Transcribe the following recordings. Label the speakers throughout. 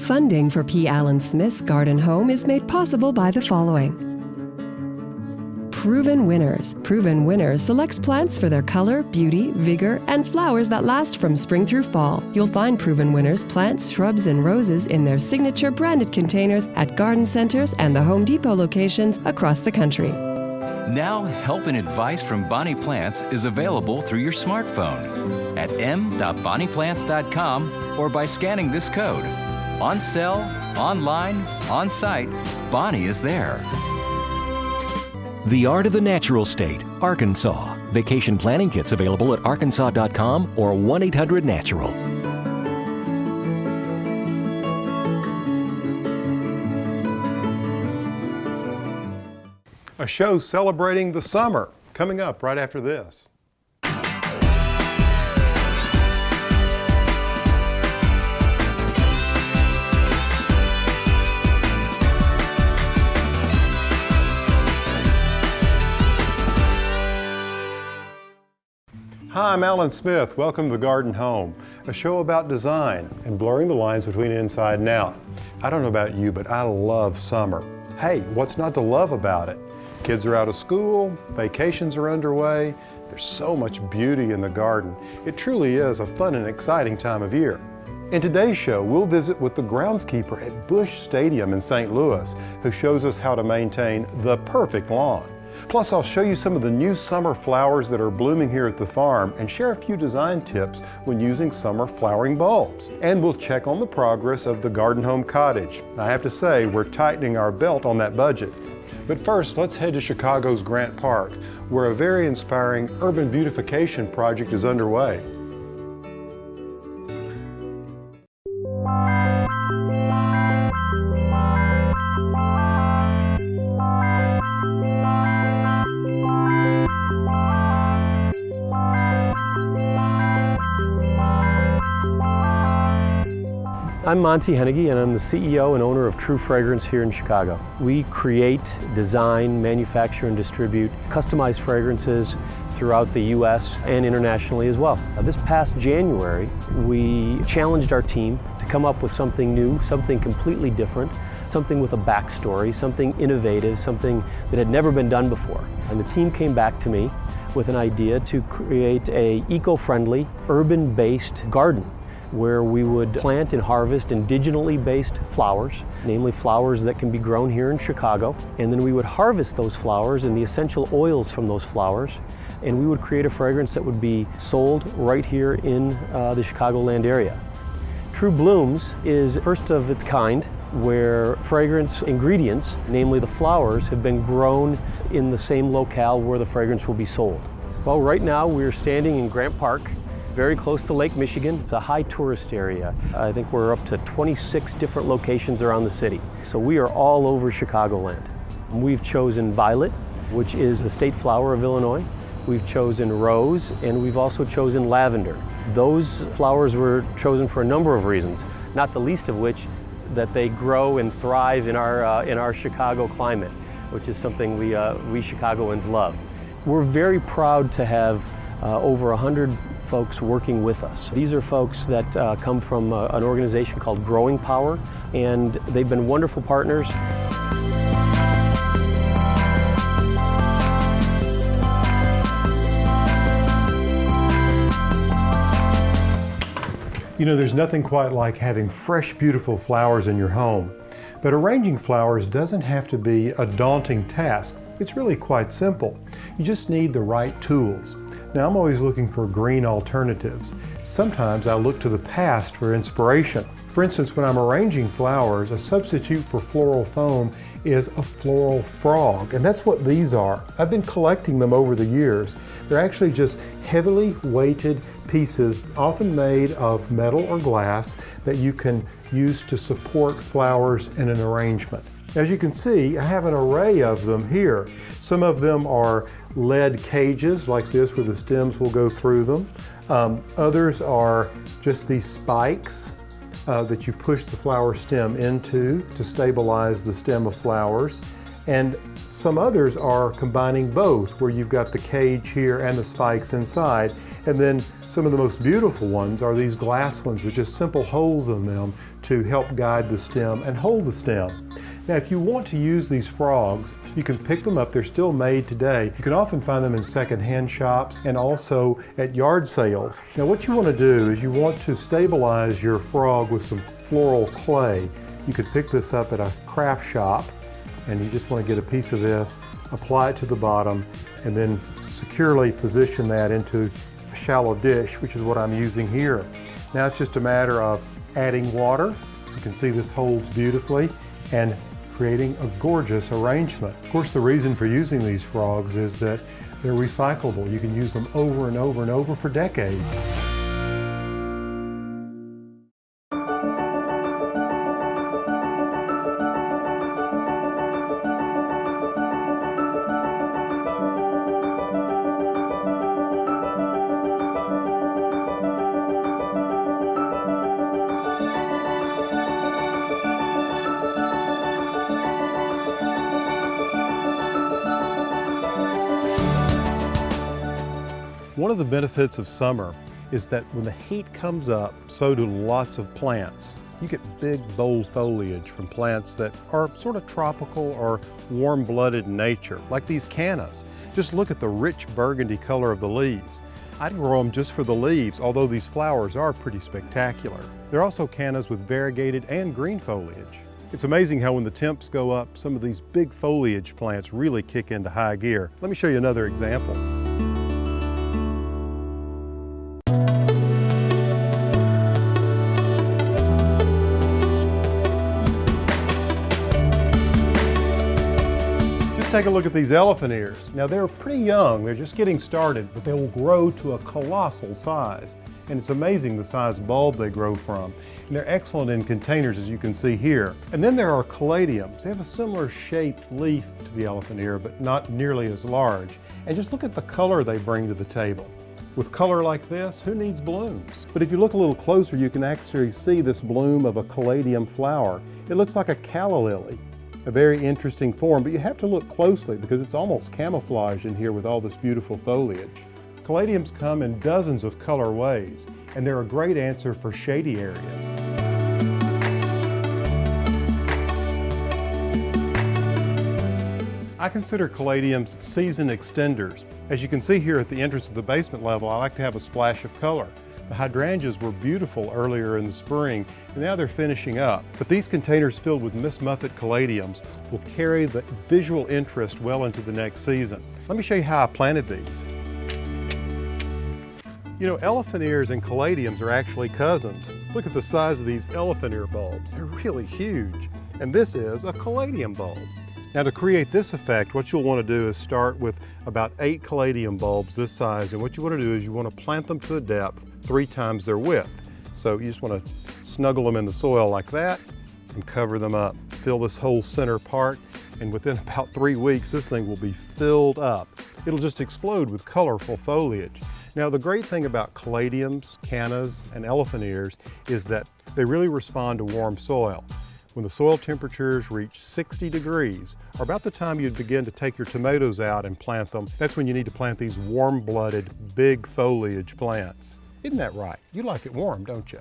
Speaker 1: Funding for P. Allen Smith's Garden Home is made possible by the following. Proven Winners. Proven Winners selects plants for their color, beauty, vigor, and flowers that last from spring through fall. You'll find Proven Winners plants, shrubs, and roses in their signature branded containers at garden centers and the Home Depot locations across the country.
Speaker 2: Now, help and advice from Bonnie Plants is available through your smartphone at m.bonnieplants.com or by scanning this code. On cell, online, on site, Bonnie is there.
Speaker 3: The Art of the Natural State, Arkansas. Vacation planning kits available at arkansas.com or 1-800-NATURAL.
Speaker 4: A show celebrating the summer coming up right after this. Hi, I'm Alan Smith. Welcome to The Garden Home, a show about design and blurring the lines between inside and out. I don't know about you, but I love summer. Hey, what's not to love about it? Kids are out of school, vacations are underway. There's so much beauty in the garden. It truly is a fun and exciting time of year. In today's show, we'll visit with the groundskeeper at Busch Stadium in St. Louis, who shows us how to maintain the perfect lawn. Plus, I'll show you some of the new summer flowers that are blooming here at the farm and share a few design tips when using summer flowering bulbs. And we'll check on the progress of the Garden Home Cottage. I have to say, we're tightening our belt on that budget. But first, let's head to Chicago's Grant Park, where a very inspiring urban beautification project is underway.
Speaker 5: I'm Monty Hennigy, and I'm the CEO and owner of True Fragrance here in Chicago. We create, design, manufacture, and distribute customized fragrances throughout the U.S. and internationally as well. This past January, we challenged our team to come up with something new, something completely different, something with a backstory, something innovative, something that had never been done before. And the team came back to me with an idea to create an eco-friendly, urban-based garden where we would plant and harvest indigenally based flowers, namely flowers that can be grown here in Chicago. And then we would harvest those flowers and the essential oils from those flowers, and we would create a fragrance that would be sold right here in the Chicagoland area. True Blooms is first of its kind, where fragrance ingredients, namely the flowers, have been grown in the same locale where the fragrance will be sold. Well, right now we're standing in Grant Park, very close to Lake Michigan. It's a high tourist area. I think we're up to 26 different locations around the city. So we are all over Chicagoland. We've chosen violet, which is the state flower of Illinois. We've chosen rose, and we've also chosen lavender. Those flowers were chosen for a number of reasons, not the least of which that they grow and thrive in our Chicago climate, which is something we Chicagoans love. We're very proud to have over 100 folks working with us. These are folks that come from an organization called Growing Power, and they've been wonderful partners.
Speaker 4: You know, there's nothing quite like having fresh, beautiful flowers in your home. But arranging flowers doesn't have to be a daunting task. It's really quite simple. You just need the right tools. Now, I'm always looking for green alternatives. Sometimes I look to the past for inspiration. For instance, when I'm arranging flowers, a substitute for floral foam is a floral frog, and that's what these are. I've been collecting them over the years. They're actually just heavily weighted pieces, often made of metal or glass, that you can use to support flowers in an arrangement. As you can see, I have an array of them here. Some of them are lead cages like this where the stems will go through them. Others are just these spikes that you push the flower stem into to stabilize the stem of flowers. And some others are combining both, where you've got the cage here and the spikes inside. And then some of the most beautiful ones are these glass ones with just simple holes in them to help guide the stem and hold the stem. Now, if you want to use these frogs, you can pick them up. They're still made today. You can often find them in secondhand shops and also at yard sales. Now, what you want to do is you want to stabilize your frog with some floral clay. You could pick this up at a craft shop, and you just want to get a piece of this, apply it to the bottom, and then securely position that into a shallow dish, which is what I'm using here. Now it's just a matter of adding water. You can see this holds beautifully, and creating a gorgeous arrangement. Of course, the reason for using these frogs is that they're recyclable. You can use them over and over and over for decades. One of the benefits of summer is that when the heat comes up, so do lots of plants. You get big, bold foliage from plants that are sort of tropical or warm-blooded in nature, like these cannas. Just look at the rich burgundy color of the leaves. I'd grow them just for the leaves, although these flowers are pretty spectacular. There are also cannas with variegated and green foliage. It's amazing how when the temps go up, some of these big foliage plants really kick into high gear. Let me show you another example. Take a look at these elephant ears. Now they're pretty young, they're just getting started, but they will grow to a colossal size. And it's amazing the size bulb they grow from. And they're excellent in containers, as you can see here. And then there are caladiums. They have a similar shaped leaf to the elephant ear, but not nearly as large. And just look at the color they bring to the table. With color like this, who needs blooms? But if you look a little closer, you can actually see this bloom of a caladium flower. It looks like a calla lily. A very interesting form, but you have to look closely because it's almost camouflaged in here with all this beautiful foliage. Caladiums come in dozens of colorways, and they're a great answer for shady areas. I consider caladiums season extenders. As you can see here at the entrance of the basement level, I like to have a splash of color. The hydrangeas were beautiful earlier in the spring, and now they're finishing up. But these containers filled with Miss Muffet caladiums will carry the visual interest well into the next season. Let me show you how I planted these. You know, elephant ears and caladiums are actually cousins. Look at the size of these elephant ear bulbs. They're really huge. And this is a caladium bulb. Now, to create this effect, what you'll want to do is start with about 8 caladium bulbs this size, and what you want to do is you want to plant them to a depth 3 times their width. So you just want to snuggle them in the soil like that and cover them up. Fill this whole center part, and within about 3 weeks, this thing will be filled up. It'll just explode with colorful foliage. Now, the great thing about caladiums, cannas, and elephant ears is that they really respond to warm soil. When the soil temperatures reach 60 degrees, or about the time you'd begin to take your tomatoes out and plant them, that's when you need to plant these warm-blooded, big foliage plants. Isn't that right? You like it warm, don't you?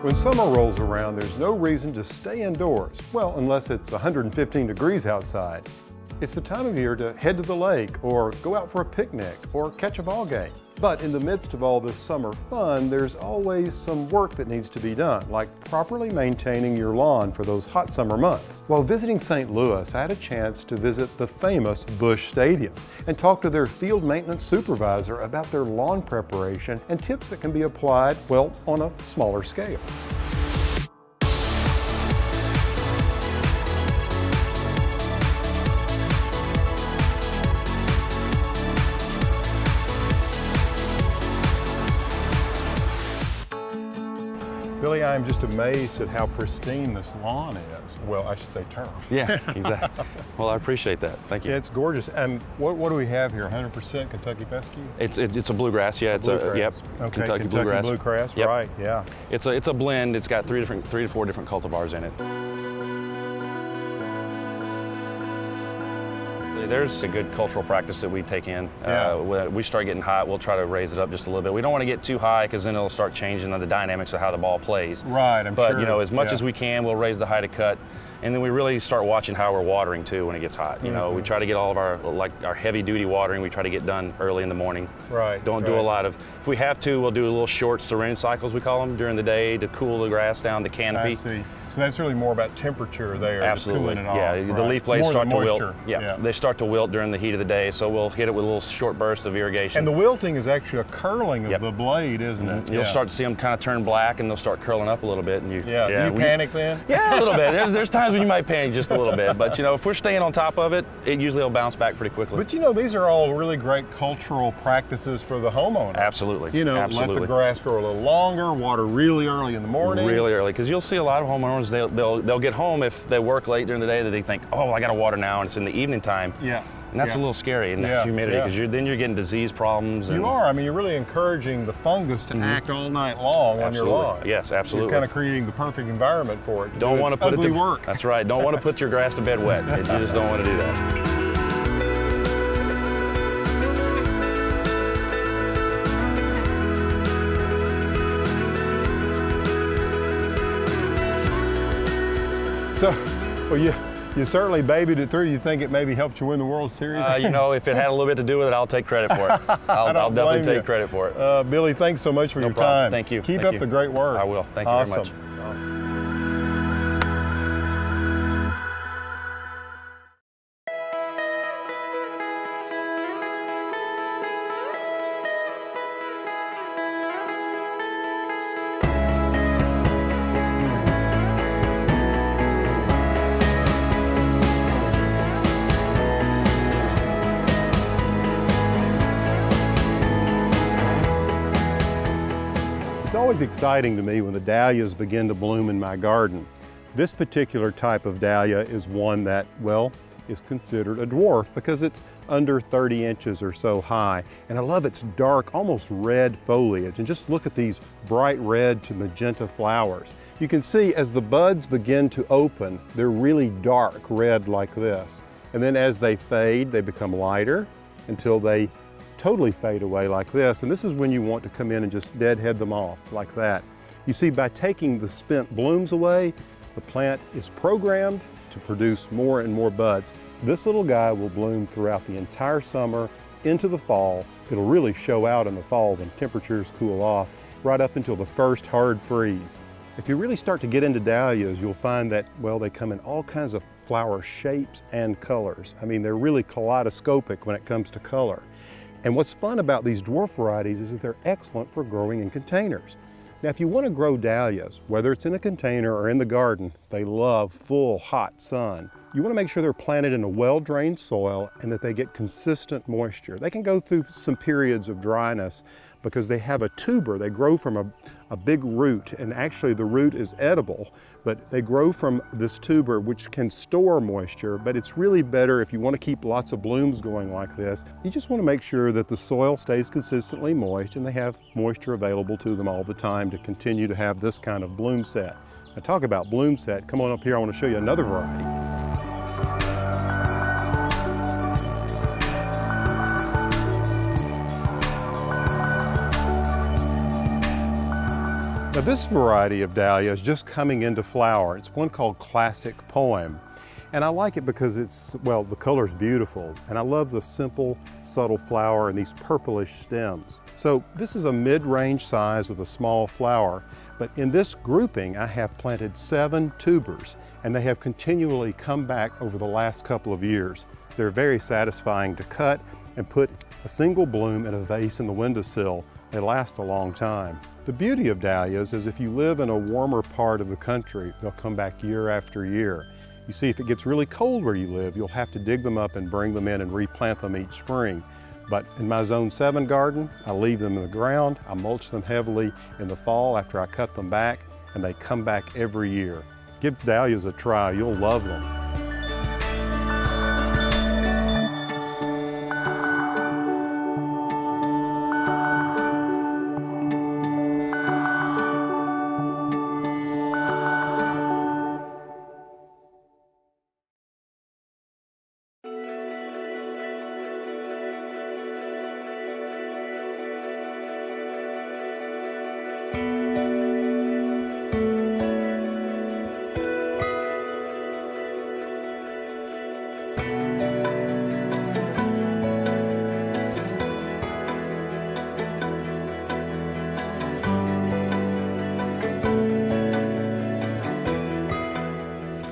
Speaker 4: When summer rolls around, there's no reason to stay indoors. Well, unless it's 115 degrees outside. It's the time of year to head to the lake or go out for a picnic or catch a ball game. But in the midst of all this summer fun, there's always some work that needs to be done, like properly maintaining your lawn for those hot summer months. While visiting St. Louis, I had a chance to visit the famous Busch Stadium and talk to their field maintenance supervisor about their lawn preparation and tips that can be applied, well, on a smaller scale. Billy, Billy, I'm just amazed at how pristine this lawn is. Well, I should say turf.
Speaker 6: Yeah, exactly. Well, I appreciate that. Thank you.
Speaker 4: Yeah, it's gorgeous. And what do we have here? 100% Kentucky fescue?
Speaker 6: It's a bluegrass. Yeah, it's
Speaker 4: Bluegrass.
Speaker 6: yep.
Speaker 4: Okay,
Speaker 6: Kentucky bluegrass.
Speaker 4: Yep.
Speaker 6: Right.
Speaker 4: Yeah.
Speaker 6: It's a blend. It's got 3 to 4 different cultivars in it. There's a good cultural practice that we take in. When we start getting hot, we'll try to raise it up just a little bit. We don't want to get too high because then it'll start changing the dynamics of how the ball plays.
Speaker 4: Right, I'm
Speaker 6: but
Speaker 4: sure.
Speaker 6: You know, as much as we can, we'll raise the height of cut. And then we really start watching how we're watering too when it gets hot. You know, we try to get all of our heavy duty watering, we try to get done early in the morning.
Speaker 4: Right.
Speaker 6: Don't do a lot of, if we have to, we'll do a little short syringe cycles, we call them, during the day to cool the grass down, the canopy.
Speaker 4: I see. So that's really more about temperature there.
Speaker 6: Absolutely.
Speaker 4: Just cooling it
Speaker 6: Yeah,
Speaker 4: off,
Speaker 6: the
Speaker 4: right?
Speaker 6: leaf blades
Speaker 4: More
Speaker 6: start
Speaker 4: the
Speaker 6: to wilt.
Speaker 4: moisture.
Speaker 6: Yeah, they start to wilt during the heat of the day, so we'll hit it with a little short burst of irrigation.
Speaker 4: And the wilting is actually a curling of the blade, isn't it?
Speaker 6: You'll start to see them kind of turn black and they'll start curling up a little bit. And
Speaker 4: do you panic then?
Speaker 6: Yeah, a little bit. There's times when you might panic just a little bit, but you know, if we're staying on top of it, it usually will bounce back pretty quickly.
Speaker 4: But you know, these are all really great cultural practices for the homeowner.
Speaker 6: Absolutely.
Speaker 4: You know, let the grass grow a little longer, water really early in the morning.
Speaker 6: Really early, because you'll see a lot of homeowners, they'll get home if they work late during the day that they think, oh, I got to water now, and it's in the evening time.
Speaker 4: Yeah.
Speaker 6: And that's a little scary in that humidity, because then you're getting disease problems.
Speaker 4: You are. I mean, you're really encouraging the fungus to act all night long on your lawn.
Speaker 6: Yes, absolutely.
Speaker 4: You're kind of creating the perfect environment for it.
Speaker 6: Don't want to put
Speaker 4: ugly work.
Speaker 6: That's right. Don't want to put your grass to bed wet. You just don't want to do that.
Speaker 4: So, well, you certainly babied it through. Do you think it maybe helped you win the World Series?
Speaker 6: You know, if it had a little bit to do with it, I'll take credit for it. I'll definitely take credit for it.
Speaker 4: Billy, thanks so much for your time.
Speaker 6: Thank you.
Speaker 4: Keep up the great work.
Speaker 6: I will. Thank you very much.
Speaker 4: Awesome. It's always exciting to me when the dahlias begin to bloom in my garden. This particular type of dahlia is one that, well, is considered a dwarf because it's under 30 inches or so high. And I love its dark, almost red foliage. And just look at these bright red to magenta flowers. You can see as the buds begin to open, they're really dark red like this. And then as they fade, they become lighter until they totally fade away like this. And this is when you want to come in and just deadhead them off like that. You see, by taking the spent blooms away, the plant is programmed to produce more and more buds. This little guy will bloom throughout the entire summer into the fall. It'll really show out in the fall when temperatures cool off, right up until the first hard freeze. If you really start to get into dahlias, you'll find that, well, they come in all kinds of flower shapes and colors. I mean, they're really kaleidoscopic when it comes to color. And what's fun about these dwarf varieties is that they're excellent for growing in containers. Now, if you want to grow dahlias, whether it's in a container or in the garden, they love full, hot sun. You want to make sure they're planted in a well-drained soil and that they get consistent moisture. They can go through some periods of dryness because they have a tuber. They grow from a big root, and actually the root is edible, but they grow from this tuber which can store moisture, but it's really better if you want to keep lots of blooms going like this. You just want to make sure that the soil stays consistently moist and they have moisture available to them all the time to continue to have this kind of bloom set. Now, talk about bloom set, come on up here, I want to show you another variety. Now, this variety of dahlia is just coming into flower. It's one called Classic Poem. And I like it because it's, well, the color's beautiful. And I love the simple, subtle flower and these purplish stems. So this is a mid-range size with a small flower. But in this grouping, I have planted 7 tubers. And they have continually come back over the last couple of years. They're very satisfying to cut and put a single bloom in a vase in the windowsill. They last a long time. The beauty of dahlias is if you live in a warmer part of the country, they'll come back year after year. You see, if it gets really cold where you live, you'll have to dig them up and bring them in and replant them each spring. But in my Zone 7 garden, I leave them in the ground. I mulch them heavily in the fall after I cut them back. and they come back every year. Give dahlias a try, you'll love them.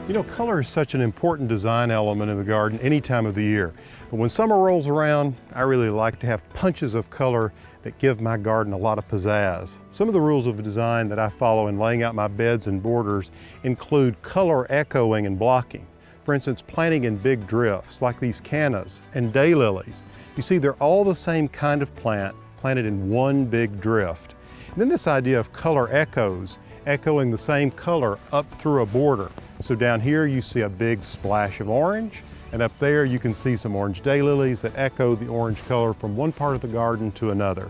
Speaker 4: You know, color is such an important design element in the garden any time of the year. But when summer rolls around, I really like to have punches of color that give my garden a lot of pizzazz. Some of the rules of design that I follow in laying out my beds and borders include color echoing and blocking. For instance, planting in big drifts like these cannas and daylilies. You see, they're all the same kind of plant planted in one big drift. And then this idea of color echoes, echoing the same color up through a border. So down here you see a big splash of orange, and up there you can see some orange daylilies that echo the orange color from one part of the garden to another.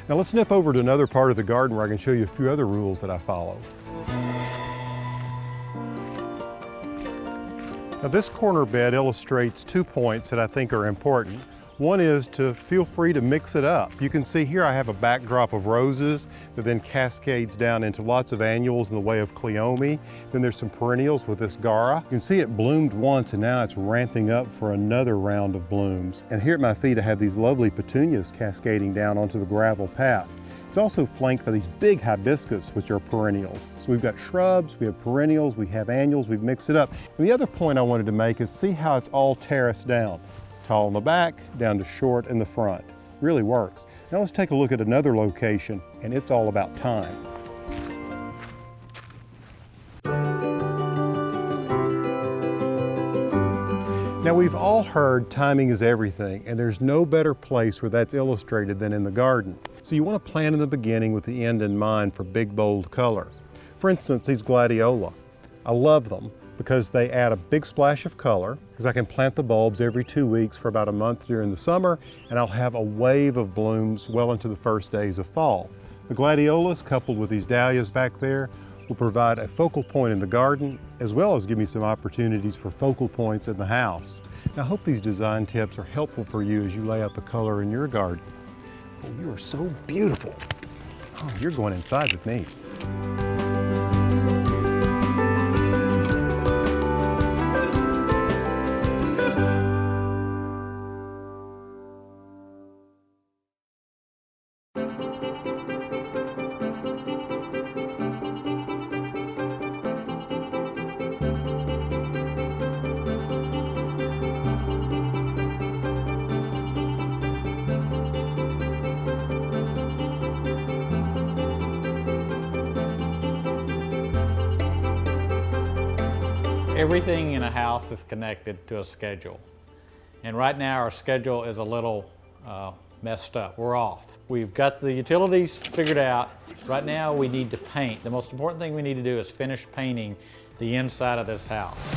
Speaker 4: Now let's nip over to another part of the garden where I can show you a few other rules that I follow. Now this corner bed illustrates 2 points that I think are important. One is to feel free to mix it up. You can see here I have a backdrop of roses that then cascades down into lots of annuals in the way of cleome. Then there's some perennials with this gara. You can see it bloomed once and now it's ramping up for another round of blooms. And here at my feet I have these lovely petunias cascading down onto the gravel path. It's also flanked by these big hibiscus, which are perennials. So we've got shrubs, we have perennials, we have annuals, we've mixed it up. And the other point I wanted to make is see how it's all terraced down. Tall in the back, down to short in the front. Really works. Now let's take a look at another location, and it's all about time. Now we've all heard timing is everything, and there's no better place where that's illustrated than in the garden. So you want to plan in the beginning with the end in mind for big, bold color. For instance, these gladiola. I love them because they add a big splash of color, because I can plant the bulbs every 2 weeks for about a month during the summer, and I'll have a wave of blooms well into the first days of fall. The gladiolas, coupled with these dahlias back there, will provide a focal point in the garden, as well as give me some opportunities for focal points in the house. Now, I hope these design tips are helpful for you as you lay out the color in your garden. Oh, you are so beautiful. Oh, you're going inside with me.
Speaker 7: Everything in a house is connected to a schedule. And right now our schedule is a little messed up. We're off. We've got the utilities figured out. Right now we need to paint. The most important thing we need to do is finish painting the inside of this house.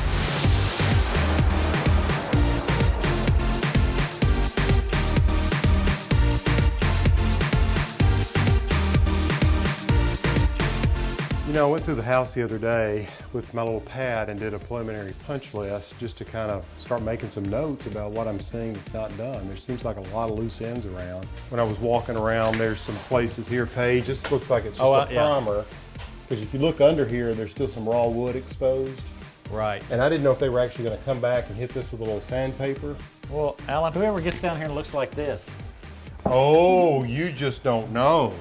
Speaker 4: You know, I went through the house the other day with my little pad and did a preliminary punch list just to kind of start making some notes about what I'm seeing that's not done. There seems like a lot of loose ends around. When I was walking around, there's some places here, Paige, this looks like it's just a primer. Because if you look under here, there's still some raw wood exposed.
Speaker 7: Right.
Speaker 4: And I didn't know if they were actually going to come back and hit this with a little sandpaper.
Speaker 7: Well, Alan, whoever gets down here and looks like this.
Speaker 4: Oh, you just don't know.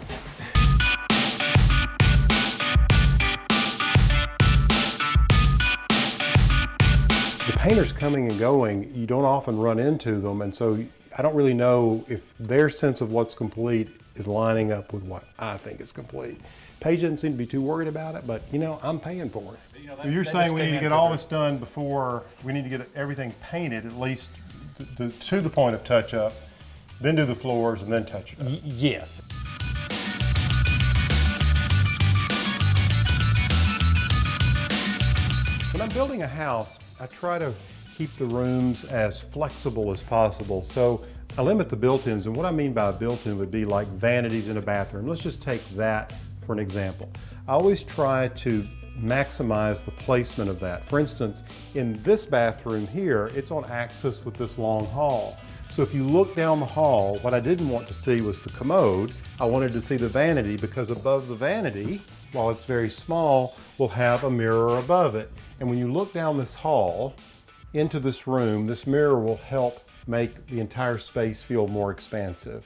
Speaker 4: The painters coming and going, you don't often run into them, and so I don't really know if their sense of what's complete is lining up with what I think is complete. Paige doesn't seem to be too worried about it, but you know, I'm paying for it. You know, you're saying we need to get all this done before we need to get everything painted, at least to the point of touch-up, then do the floors, and then touch it up.
Speaker 7: Yes.
Speaker 4: When I'm building a house, I try to keep the rooms as flexible as possible. So I limit the built-ins, and what I mean by a built-in would be like vanities in a bathroom. Let's just take that for an example. I always try to maximize the placement of that. For instance, in this bathroom here, it's on axis with this long hall. So if you look down the hall, what I didn't want to see was the commode. I wanted to see the vanity, because above the vanity, while it's very small, we'll have a mirror above it. And when you look down this hall into this room, this mirror will help make the entire space feel more expansive.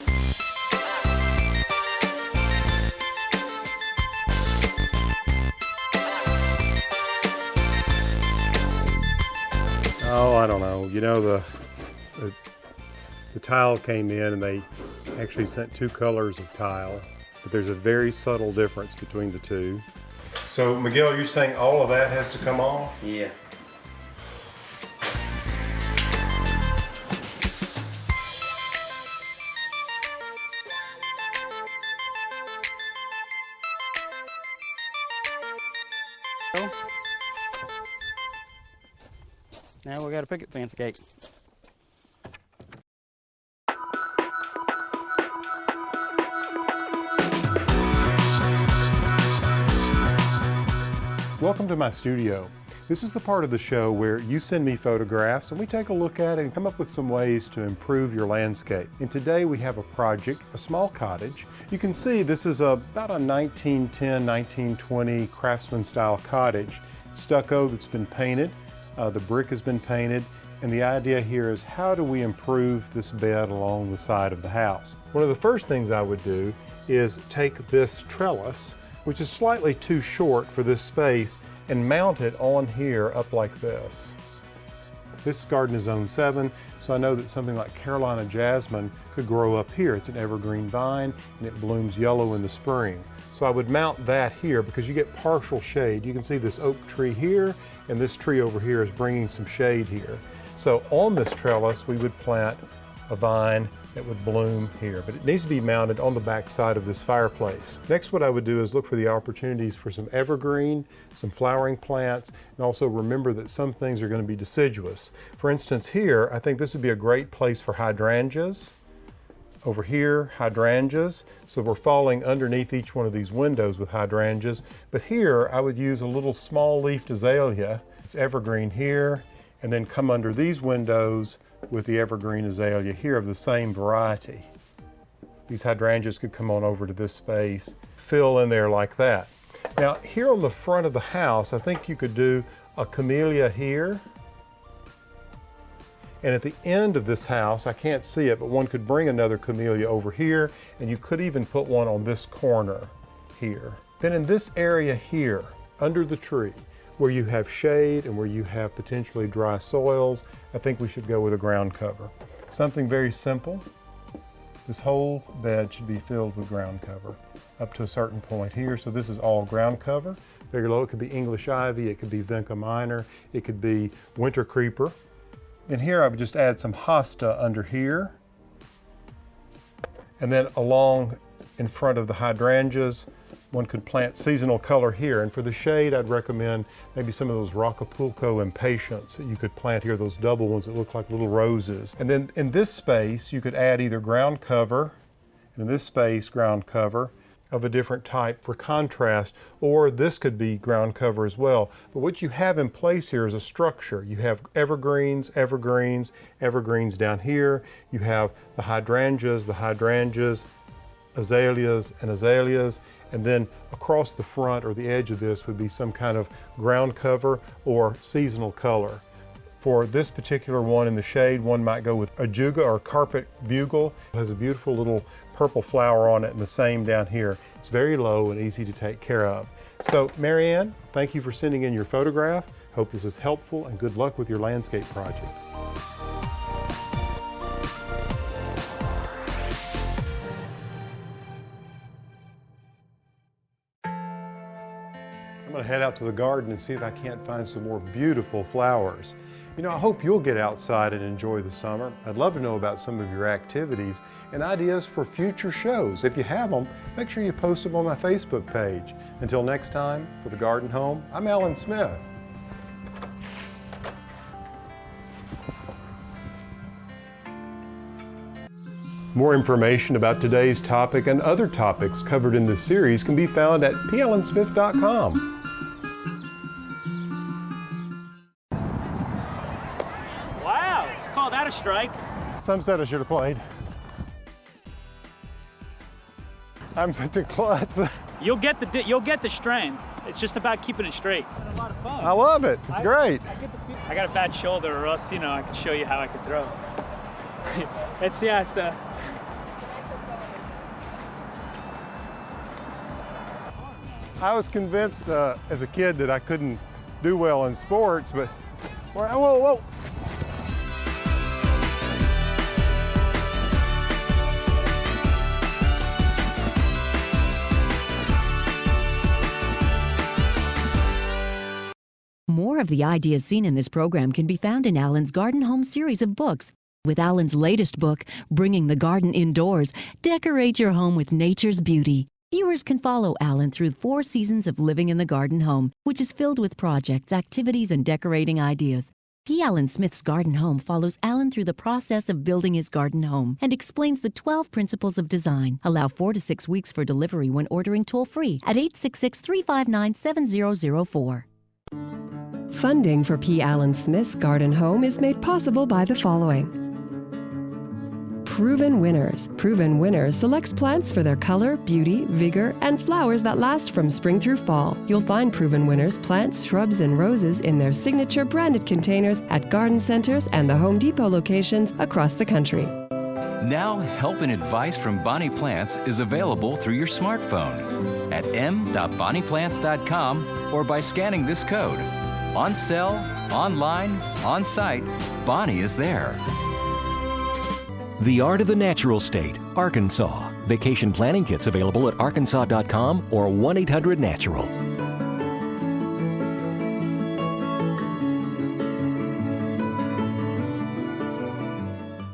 Speaker 4: Oh, I don't know. You know, the tile came in and they actually sent two colors of tile, but there's a very subtle difference between the two. So Miguel, you're saying all of that has to come off?
Speaker 8: Yeah. Now we got a picket fence gate.
Speaker 4: Welcome to my studio. This is the part of the show where you send me photographs and we take a look at it and come up with some ways to improve your landscape. And today we have a project, a small cottage. You can see this is about a 1910, 1920 craftsman style cottage. Stucco that's been painted, the brick has been painted, and the idea here is how do we improve this bed along the side of the house? One of the first things I would do is take this trellis, which is slightly too short for this space, and mount it on here up like this. This garden is zone 7, so I know that something like Carolina jasmine could grow up here. It's an evergreen vine and it blooms yellow in the spring. So I would mount that here because you get partial shade. You can see this oak tree here, and this tree over here is bringing some shade here. So on this trellis we would plant a vine that would bloom here, but it needs to be mounted on the back side of this fireplace. Next, what I would do is look for the opportunities for some evergreen, some flowering plants, and also remember that some things are going to be deciduous. For instance, here, I think this would be a great place for hydrangeas. Over here, hydrangeas. So we're falling underneath each one of these windows with hydrangeas. But here, I would use a little small leafed azalea. It's evergreen here, and then come under these windows with the evergreen azalea here of the same variety. These hydrangeas could come on over to this space, fill in there like that. Now here on the front of the house, I think you could do a camellia here. And at the end of this house, I can't see it, but one could bring another camellia over here, and you could even put one on this corner here. Then in this area here, under the tree, where you have shade and where you have potentially dry soils, I think we should go with a ground cover. Something very simple. This whole bed should be filled with ground cover up to a certain point here. So this is all ground cover. Very low, it could be English ivy, it could be vinca minor, it could be winter creeper. And here I would just add some hosta under here. And then along in front of the hydrangeas, one could plant seasonal color here. And for the shade, I'd recommend maybe some of those Rockapulco impatiens that you could plant here, those double ones that look like little roses. And then in this space, you could add either ground cover, and in this space, ground cover of a different type for contrast, or this could be ground cover as well. But what you have in place here is a structure. You have evergreens, evergreens, evergreens down here. You have the hydrangeas, azaleas, and azaleas. And then across the front or the edge of this would be some kind of ground cover or seasonal color. For this particular one in the shade, one might go with ajuga or carpet bugle. It has a beautiful little purple flower on it, and the same down here. It's very low and easy to take care of. So Marianne, thank you for sending in your photograph. Hope this is helpful, and good luck with your landscape project. I'm going to head out to the garden and see if I can't find some more beautiful flowers. You know, I hope you'll get outside and enjoy the summer. I'd love to know about some of your activities and ideas for future shows. If you have them, make sure you post them on my Facebook page. Until next time, for The Garden Home, I'm Alan Smith. More information about today's topic and other topics covered in this series can be found at pallansmith.com.
Speaker 9: Wow, call that a strike.
Speaker 4: Some said I should have played. I'm such a klutz.
Speaker 9: You'll get the strength. It's just about keeping it straight. It's a lot of fun.
Speaker 4: I love it. It's great.
Speaker 9: I got a bad shoulder, or else, I can show you how I can throw. It's the.
Speaker 4: I was convinced as a kid that I couldn't do well in sports, but whoa.
Speaker 10: More of the ideas seen in this program can be found in Alan's Garden Home series of books. With Alan's latest book, Bringing the Garden Indoors, decorate your home with nature's beauty. Viewers can follow Alan through 4 seasons of living in the garden home, which is filled with projects, activities, and decorating ideas. P. Allen Smith's Garden Home follows Alan through the process of building his garden home and explains the 12 principles of design. Allow 4 to 6 weeks for delivery when ordering toll-free at 866-359-7004.
Speaker 1: Funding for P. Allen Smith's Garden Home is made possible by the following. Proven Winners. Proven Winners selects plants for their color, beauty, vigor, and flowers that last from spring through fall. You'll find Proven Winners plants, shrubs, and roses in their signature branded containers at garden centers and the Home Depot locations across the country.
Speaker 2: Now, help and advice from Bonnie Plants is available through your smartphone at m.bonnieplants.com or by scanning this code. On cell, online, on site, Bonnie is there.
Speaker 3: The Art of the Natural State, Arkansas. Vacation planning kits available at arkansas.com or 1-800-NATURAL.